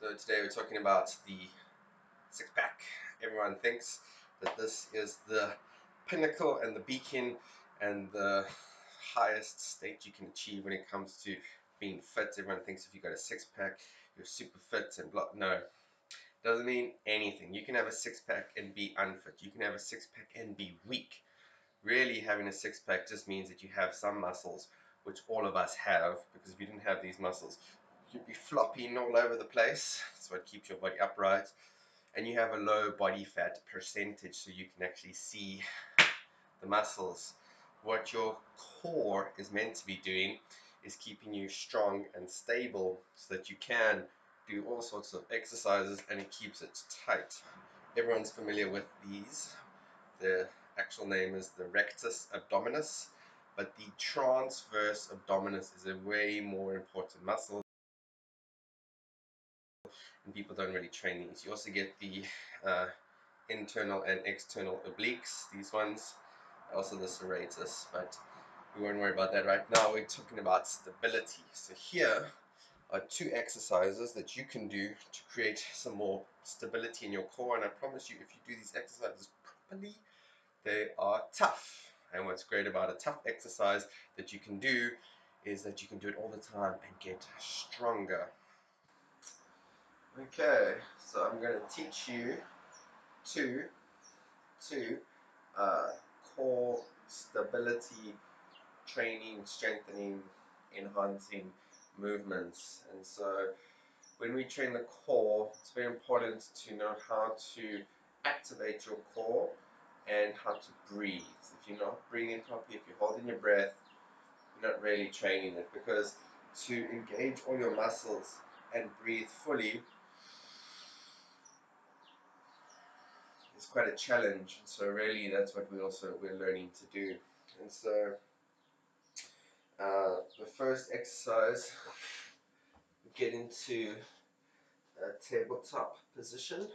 So today we're talking about the six-pack. Everyone thinks that this is the pinnacle and the beacon and the highest state you can achieve when it comes to being fit. Everyone thinks if you got a six-pack, you're super fit and blah. No, doesn't mean anything. You can have a six-pack and be unfit. You can have a six-pack and be weak. Really, having a six-pack just means that you have some muscles, which all of us have, because if you didn't have these muscles, you'd be flopping all over the place. That's what keeps your body upright. And you have a low body fat percentage, so you can actually see the muscles. What your core is meant to be doing is keeping you strong and stable so that you can do all sorts of exercises and it keeps it tight. Everyone's familiar with these. The actual name is the rectus abdominis, but the transverse abdominis is a way more important muscle, and people don't really train these. You also get the internal and external obliques, these ones, also the serratus, but we won't worry about that right now. We're talking about stability. So here are two exercises that you can do to create some more stability in your core, and I promise you, if you do these exercises properly, they are tough. And what's great about a tough exercise that you can do is that you can do it all the time and get stronger. Okay, so I'm going to teach you two core stability training, strengthening, enhancing movements. And so when we train the core, it's very important to know how to activate your core and how to breathe. If you're not breathing properly, if you're holding your breath, you're not really training it, because to engage all your muscles and breathe fully is quite a challenge. So really that's what we're learning to do. And so the first exercise, we get into a tabletop position,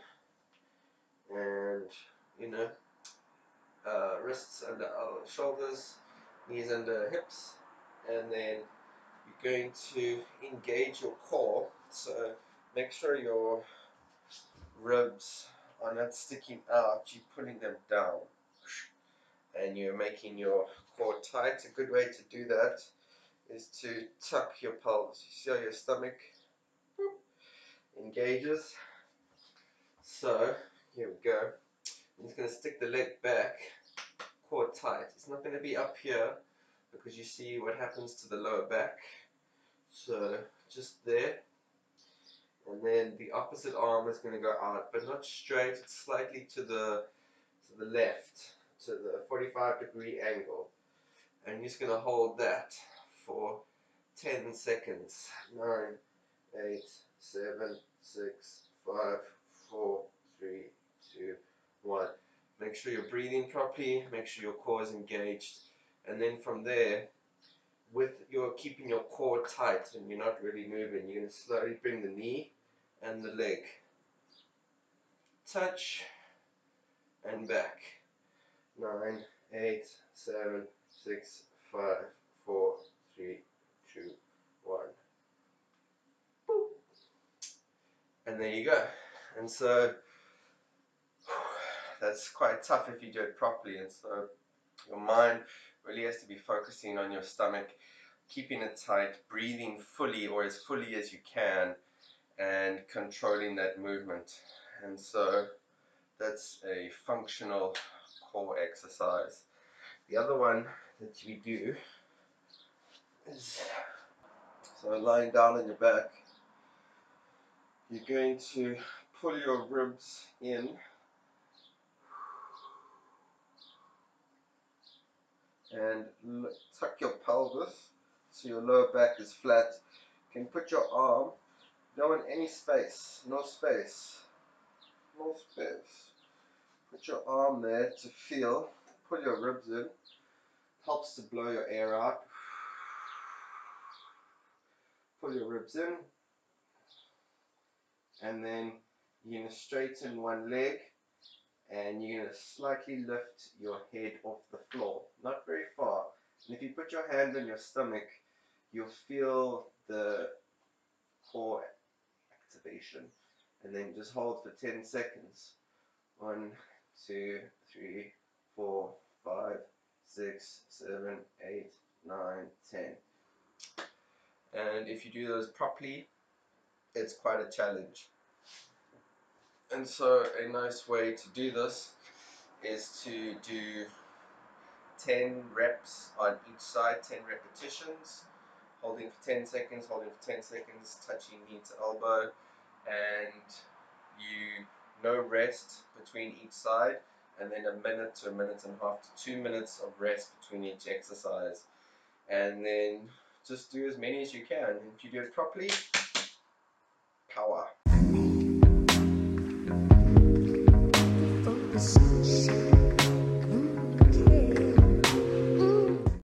and wrists under our shoulders, knees under hips, and then you're going to engage your core. So make sure your ribs are not sticking out, you're pulling them down, and you're making your core tight. A good way to do that is to tuck your pelvis. You see how your stomach engages? So here we go. I'm just going to stick the leg back, core tight. It's not going to be up here because you see what happens to the lower back. So just there, and then the opposite arm is going to go out, but not straight. It's slightly to the left, to the 45-degree angle, and you're just going to hold that for 10 seconds. 9, 8, 7, 6, 5, 4, 3, 2, 1. Make sure you're breathing properly, make sure your core is engaged, and then from there, with your keeping your core tight and you're not really moving, you're going to slowly bring the knee and the leg, touch and back. 9, 8, 7, 6, 5, 4, 3, 2, 1. Boop. And there you go. And so that's quite tough if you do it properly, and so your mind really has to be focusing on your stomach, keeping it tight, breathing fully or as fully as you can, and controlling that movement. And so that's a functional core exercise. The other one that we do is, so lying down on your back, you're going to pull your ribs in and tuck your pelvis so your lower back is flat. You can put your arm, you don't want any space, no space, no space. Put your arm there to feel, pull your ribs in, helps to blow your air out. Pull your ribs in, and then you're going to straighten one leg, and you're going to slightly lift your head off the floor, not very far. And if you put your hand on your stomach, you'll feel the core activation, and then just hold for 10 seconds. 1, 2, 3, 4, 5, 6, 7, 8, 9, 10. And if you do those properly, it's quite a challenge. And so a nice way to do this is to do 10 reps on each side, 10 repetitions, holding for 10 seconds, holding for 10 seconds, touching knee to elbow, and you no rest between each side, and then a minute to a minute and a half to 2 minutes of rest between each exercise. And then just do as many as you can. If you do it properly, power.